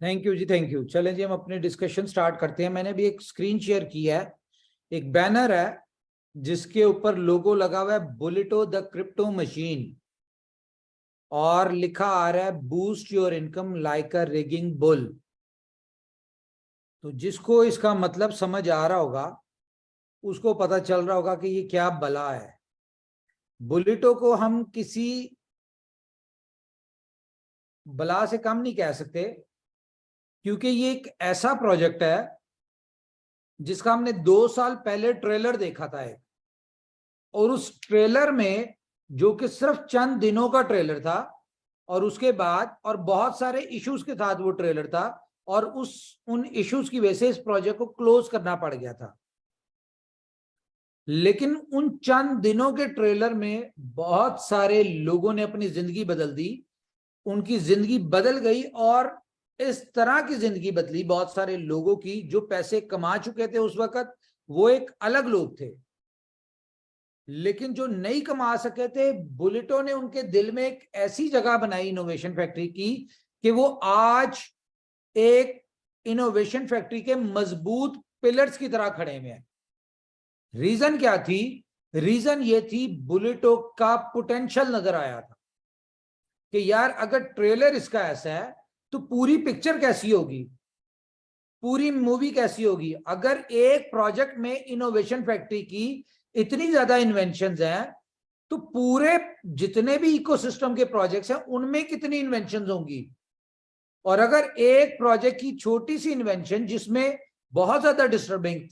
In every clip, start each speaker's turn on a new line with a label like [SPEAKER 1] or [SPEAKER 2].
[SPEAKER 1] Thank you जी, thank you. चले जी, हम अपने डिस्कशन स्टार्ट करते हैं। मैंने भी एक स्क्रीन शेयर किया है, एक बैनर है जिसके ऊपर लोगो लगा हुआ है बुलेटो द क्रिप्टो मशीन, और लिखा आ रहा है boost your income like a rigging bull. तो जिसको इसका मतलब समझ आ रहा होगा उसको पता चल रहा होगा कि ये क्या बला है। बुलेटो को हम किसी बला से कम नहीं कह सकते, क्योंकि ये एक ऐसा प्रोजेक्ट है जिसका हमने 2 साल पहले ट्रेलर देखा था एक, और उस ट्रेलर में, जो कि सिर्फ चंद दिनों का ट्रेलर था, और उसके बाद और बहुत सारे इश्यूज के साथ वो ट्रेलर था, और उन इश्यूज की वजह से इस प्रोजेक्ट को क्लोज करना पड़ गया था। लेकिन उन चंद दिनों के ट्रेलर में बहुत सारे लोगों ने अपनी जिंदगी बदल दी, उनकी जिंदगी बदल गई, और इस तरह की जिंदगी बदली बहुत सारे लोगों की जो पैसे कमा चुके थे उस वक्त, वो एक अलग लोग थे। लेकिन जो नहीं कमा सके थे, बुलेटो ने उनके दिल में एक ऐसी जगह बनाई इनोवेशन फैक्ट्री की कि वो आज एक इनोवेशन फैक्ट्री के मजबूत पिलर्स की तरह खड़े हुए हैं। रीजन क्या थी? रीजन ये थी, बुलेटो का पोटेंशियल नजर आया था कि यार अगर ट्रेलर इसका ऐसा है तो पूरी पिक्चर कैसी होगी, पूरी मूवी कैसी होगी। अगर एक प्रोजेक्ट में इनोवेशन फैक्ट्री की इतनी ज्यादा इन्वेंशंस हैं, तो पूरे जितने भी इकोसिस्टम के प्रोजेक्ट्स हैं उनमें कितनी इन्वेंशंस होंगी। और अगर एक प्रोजेक्ट की छोटी सी इन्वेंशन जिसमें बहुत ज्यादा डिस्टर्बेंस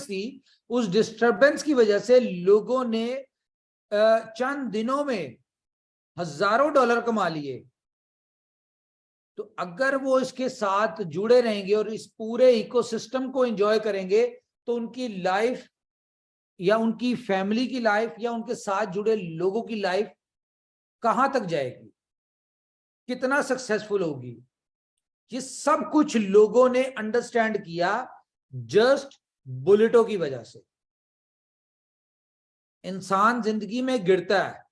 [SPEAKER 1] थी, उस डिस्टर्बेंस की वजह से लोगों ने चंद दिनों में हजारों डॉलर कमा लिए, तो अगर वो इसके साथ जुड़े रहेंगे और इस पूरे इकोसिस्टम को एंजॉय करेंगे, तो उनकी लाइफ या उनकी फैमिली की लाइफ या उनके साथ जुड़े लोगों की लाइफ कहां तक जाएगी, कितना सक्सेसफुल होगी। ये सब कुछ लोगों ने अंडरस्टैंड किया जस्ट बुलेटो की वजह से। इंसान जिंदगी में गिरता है,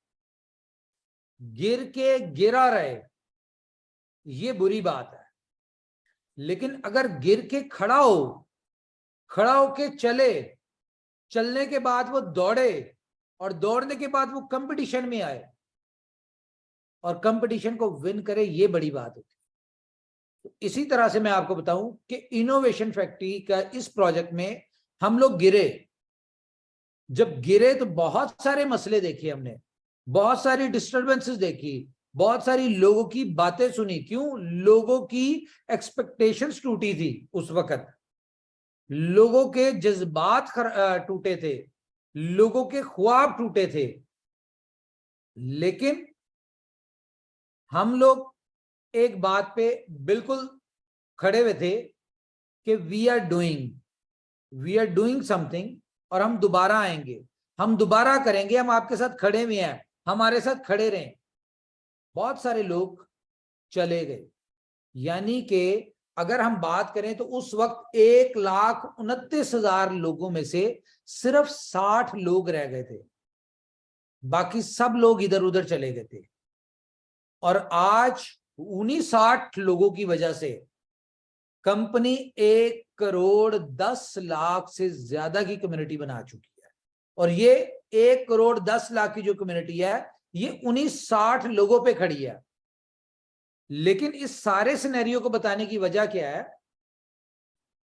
[SPEAKER 1] गिर के गिरा रहे, ये बुरी बात है। लेकिन अगर गिर के खड़ा होके चलने के बाद वो दौड़े, और दौड़ने के बाद वो कंपटीशन में आए और कंपटीशन को विन करे, ये बड़ी बात होती है। तो इसी तरह से मैं आपको बताऊं कि इनोवेशन फैक्ट्री का इस प्रोजेक्ट में हम लोग गिरे। जब गिरे तो बहुत सारे मसले देखे हमने, बहुत सारी डिस्टर्बेंसेस देखी, बहुत सारी लोगों की बातें सुनी। क्यों? लोगों की एक्सपेक्टेशंस टूटी थी उस वक्त, लोगों के जज्बात टूटे थे, लोगों के ख्वाब टूटे थे। लेकिन हम लोग एक बात पे बिल्कुल खड़े हुए थे कि वी आर डूइंग समथिंग, और हम दोबारा आएंगे, हम दोबारा करेंगे, हम आपके साथ खड़े हुए हैं, हमारे साथ खड़े रहें। बहुत सारे लोग चले गए, यानी कि अगर हम बात करें तो उस वक्त 1,29,000 लोगों में से सिर्फ 60 लोग रह गए थे, बाकी सब लोग इधर उधर चले गए थे। और आज उन्हीं 60 लोगों की वजह से कंपनी 1,10,00,000 से ज्यादा की कम्युनिटी बना चुकी है। और ये 1,10,00,000 की जो कम्युनिटी है, ये उन्हीं 60 लोगों पे खड़ी है। लेकिन इस सारे सिनेरियो को बताने की वजह क्या है?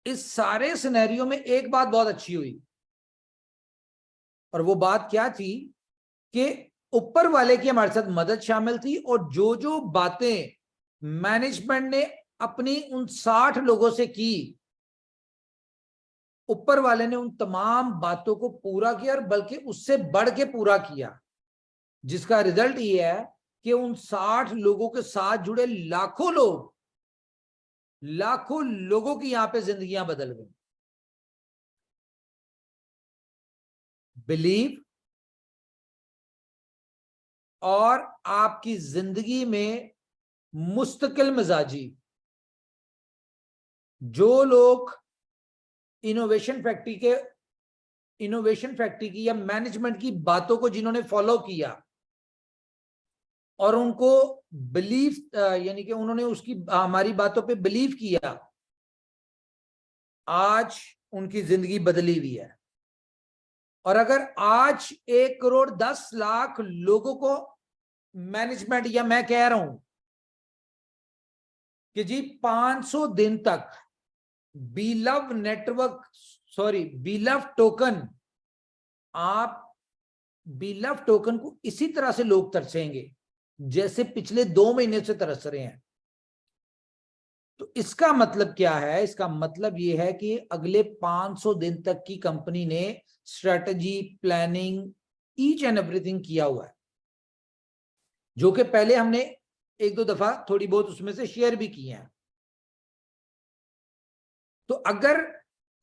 [SPEAKER 1] इस सारे सिनेरियो में एक बात बहुत अच्छी हुई, और वो बात क्या थी कि ऊपर वाले की हमारे साथ मदद शामिल थी, और जो जो बातें मैनेजमेंट ने अपनी उन 60 लोगों से की, ऊपर वाले ने उन तमाम बातों को पूरा किया, और बल्कि उससे बढ़ के पूरा किया, जिसका रिजल्ट ये है कि उन 60 लोगों के साथ जुड़े लाखों लोगों की यहां पे जिंदगियां बदल गई। बिलीव और आपकी जिंदगी में मुस्तकिल मिजाजी, जो लोग इनोवेशन फैक्ट्री की या मैनेजमेंट की बातों को जिन्होंने फॉलो किया, और उनको बिलीफ यानी कि उन्होंने उसकी हमारी बातों पे बिलीव किया, आज उनकी जिंदगी बदली हुई है। और अगर आज 1,10,00,000 लोगों को मैनेजमेंट, या मैं कह रहा हूं कि जी 500 दिन तक बीलव नेटवर्क, सॉरी बीलव टोकन, आप बीलव टोकन को इसी तरह से लोग तरसेंगे जैसे पिछले 2 महीने से तरस रहे हैं। तो इसका मतलब क्या है? इसका मतलब यह है कि अगले 500 दिन तक की कंपनी ने strategy, planning, each and everything किया हुआ है, जो कि पहले हमने 1-2 दफा थोड़ी बहुत उसमें से शेयर भी किए हैं। तो अगर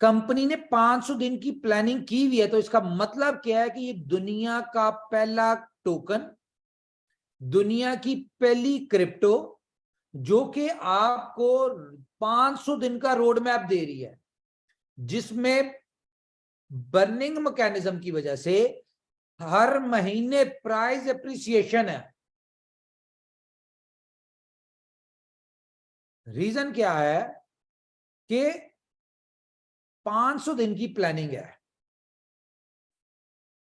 [SPEAKER 1] कंपनी ने 500 दिन की प्लानिंग की हुई है तो इसका मतलब क्या है कि ये दुनिया का पहला टोकन, दुनिया की पहली क्रिप्टो, जो कि आपको 500 दिन का रोड मैप दे रही है, जिसमें बर्निंग मैकेनिज्म की वजह से हर महीने प्राइस एप्रिसिएशन है। रीजन क्या है कि 500 दिन की प्लानिंग है,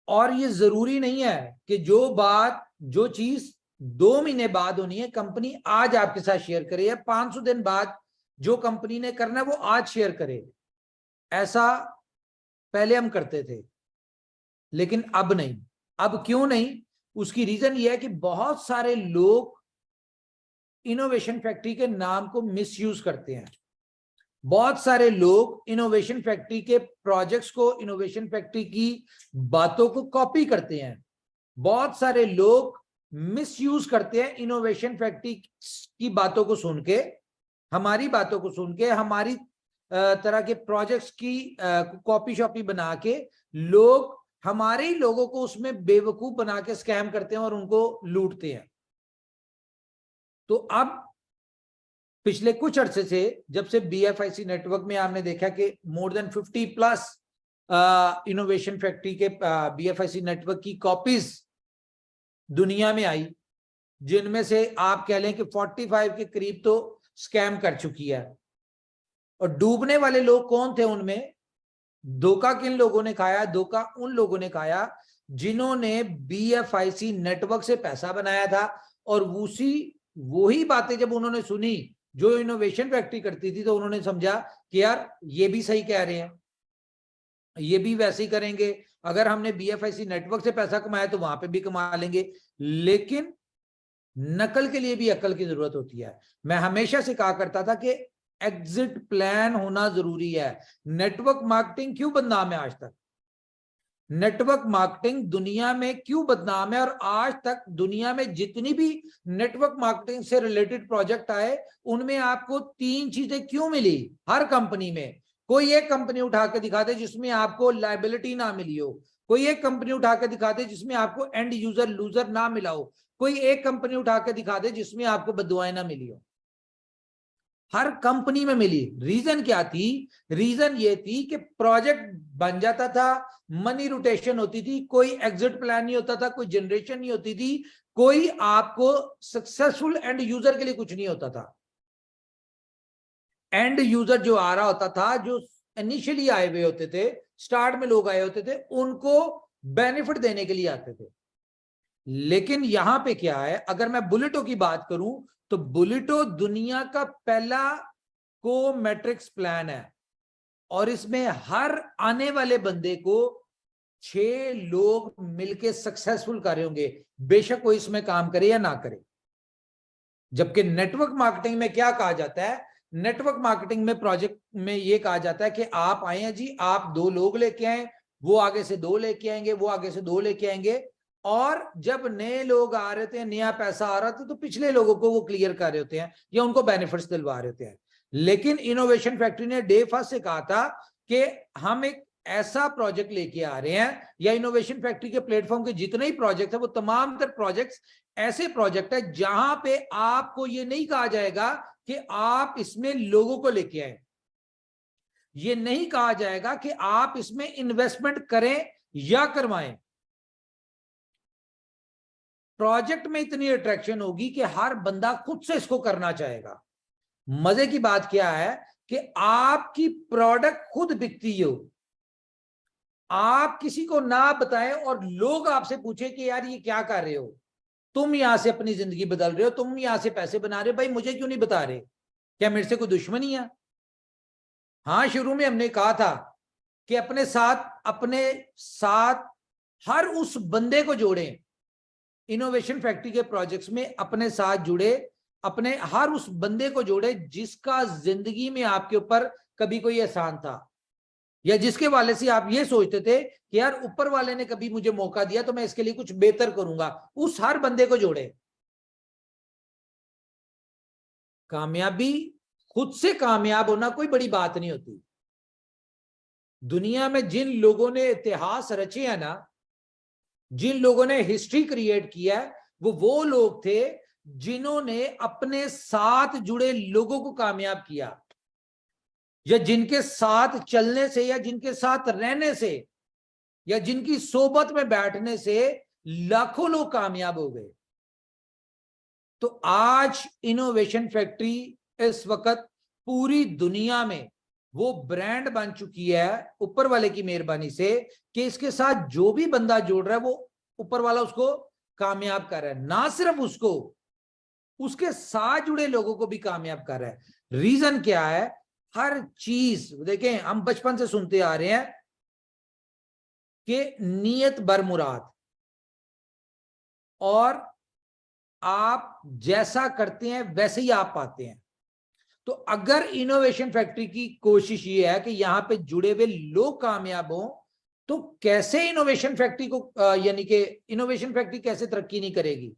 [SPEAKER 1] और ये जरूरी नहीं है कि जो चीज 2 महीने बाद होनी है कंपनी आज आपके साथ शेयर करे, या 500 दिन बाद जो कंपनी ने करना है वो आज शेयर करे। ऐसा पहले हम करते थे, लेकिन अब नहीं। अब क्यों नहीं? उसकी रीजन ये है कि बहुत सारे लोग इनोवेशन फैक्ट्री के नाम को मिसयूज करते हैं। बहुत सारे लोग इनोवेशन फैक्ट्री के प्रोजेक्ट्स को, इनोवेशन फैक्ट्री की बातों को कॉपी करते हैं। बहुत सारे लोग मिसयूज करते हैं इनोवेशन फैक्ट्री की बातों को सुन के, हमारी बातों को सुन के, हमारी तरह के प्रोजेक्ट्स की कॉपी शॉपी बना के लोग हमारे ही लोगों को उसमें बेवकूफ बना के स्कैम करते हैं और उनको लूटते हैं। तो अब पिछले कुछ अरसे से, जब से BFIC नेटवर्क में आपने देखा कि मोर देन 50+ इनोवेशन फैक्ट्री के BFIC नेटवर्क की कॉपीज दुनिया में आई, जिनमें से आप कह लें कि 45 के करीब तो स्कैम कर चुकी है। और डूबने वाले लोग कौन थे उनमें? धोखा किन लोगों ने खाया? धोखा उन लोगों ने खाया जिन्होंने BFIC नेटवर्क से पैसा बनाया था, और वही बातें जब उन्होंने सुनी जो इनोवेशन फैक्ट्री करती थी, तो उन्होंने समझा कि यार ये भी सही कह रहे हैं, ये भी वैसे ही करेंगे, अगर हमने BFIC नेटवर्क से पैसा कमाया तो वहां पे भी कमा लेंगे। लेकिन नकल के लिए भी अकल की जरूरत होती है। मैं हमेशा से कहा करता था कि एग्जिट प्लान होना जरूरी है। नेटवर्क मार्केटिंग क्यों बदनाम है आज तक? नेटवर्क मार्केटिंग दुनिया में क्यों बदनाम है? और आज तक दुनिया में जितनी भी नेटवर्क मार्केटिंग से रिलेटेड प्रोजेक्ट आए, उनमें आपको 3 चीजें क्यों मिली? हर कंपनी में कोई एक कंपनी उठा के दिखा दे जिसमें आपको लायबिलिटी ना मिली हो, कोई एक कंपनी उठा के दिखा दे जिसमें आपको एंड यूजर लूजर ना मिला हो, कोई एक कंपनी उठा के दिखा दे जिसमें आपको बददुआएं ना मिली हो। हर कंपनी में मिली। रीजन क्या थी? रीजन ये थी कि प्रोजेक्ट बन जाता था, मनी रोटेशन होती थी, कोई एग्जिट प्लान नहीं होता था, कोई जनरेशन नहीं होती थी, कोई आपको सक्सेसफुल एंड यूजर के लिए कुछ नहीं होता था। एंड यूजर जो आ रहा होता था, जो इनिशियली आए हुए होते थे, स्टार्ट में लोग आए होते थे, उनको बेनिफिट देने के लिए आते थे। लेकिन यहां पे क्या है, अगर मैं बुलेटो की बात करूं तो बुलेटो दुनिया का पहला को मैट्रिक्स प्लान है, और इसमें हर आने वाले बंदे को 6 लोग मिलके सक्सेसफुल कर रहे होंगे, बेशक कोई इसमें काम करे या ना करे। जबकि नेटवर्क मार्केटिंग में क्या कहा जाता है? नेटवर्क मार्केटिंग में प्रोजेक्ट में ये कहा जाता है कि आप आए हैं जी, आप 2 लोग लेके आए, वो आगे से 2 लेके आएंगे, वो आगे से 2 लेके आएंगे, और जब नए लोग आ रहे थे, नया पैसा आ रहा था, तो पिछले लोगों को वो क्लियर कर रहे होते हैं या उनको बेनिफिट्स दिलवा रहे होते हैं। लेकिन इनोवेशन फैक्ट्री ने डे फर्स्ट से कहा था कि हम एक ऐसा प्रोजेक्ट लेके आ रहे हैं, या इनोवेशन फैक्ट्री के प्लेटफॉर्म के जितने ही प्रोजेक्ट है वो तमाम तर प्रोजेक्ट्स ऐसे प्रोजेक्ट है जहां पे आपको ये नहीं कहा जाएगा कि आप इसमें लोगों को लेके आए, ये नहीं कहा जाएगा कि आप इसमें इन्वेस्टमेंट करें या करवाएं। प्रोजेक्ट में इतनी अट्रैक्शन होगी कि हर बंदा खुद से इसको करना चाहेगा। मजे की बात क्या है कि आपकी प्रोडक्ट खुद बिकती हो, आप किसी को ना बताएं और लोग आपसे पूछे कि यार ये क्या कर रहे हो, तुम यहां से अपनी जिंदगी बदल रहे हो, तुम यहां से पैसे बना रहे हो, भाई मुझे क्यों नहीं बता रहे? क्या मेरे से कोई दुश्मनी है? हाँ, शुरू में हमने कहा था कि अपने साथ हर उस बंदे को जोड़ें। इनोवेशन फैक्ट्री के प्रोजेक्ट्स में अपने साथ जुड़े, अपने हर उस बंदे को जोड़े जिसका जिंदगी में आपके ऊपर कभी कोई एहसान था, या जिसके वाले से आप ये सोचते थे कि यार ऊपर वाले ने कभी मुझे मौका दिया तो मैं इसके लिए कुछ बेहतर करूंगा। उस हर बंदे को जोड़े। कामयाबी, खुद से कामयाब होना कोई बड़ी बात नहीं होती। दुनिया में जिन लोगों ने इतिहास रचे हैं ना, जिन लोगों ने हिस्ट्री क्रिएट किया है, वो लोग थे जिन्होंने अपने साथ जुड़े लोगों को कामयाब किया, या जिनके साथ चलने से, या जिनके साथ रहने से, या जिनकी सोबत में बैठने से लाखों लोग कामयाब हो गए। तो आज इनोवेशन फैक्ट्री इस वक्त पूरी दुनिया में वो ब्रांड बन चुकी है ऊपर वाले की मेहरबानी से, कि इसके साथ जो भी बंदा जोड़ रहा है वो ऊपर वाला उसको कामयाब कर रहा है। ना सिर्फ उसको, उसके साथ जुड़े लोगों को भी कामयाब कर रहा है। रीजन क्या है? हर चीज देखें, हम बचपन से सुनते आ रहे हैं कि नीयत बर मुराद, और आप जैसा करते हैं वैसे ही आप पाते हैं। तो अगर इनोवेशन फैक्ट्री की कोशिश ये है कि यहां पे जुड़े हुए लोग कामयाब हों, तो कैसे इनोवेशन फैक्ट्री को यानी कि इनोवेशन फैक्ट्री कैसे तरक्की नहीं करेगी?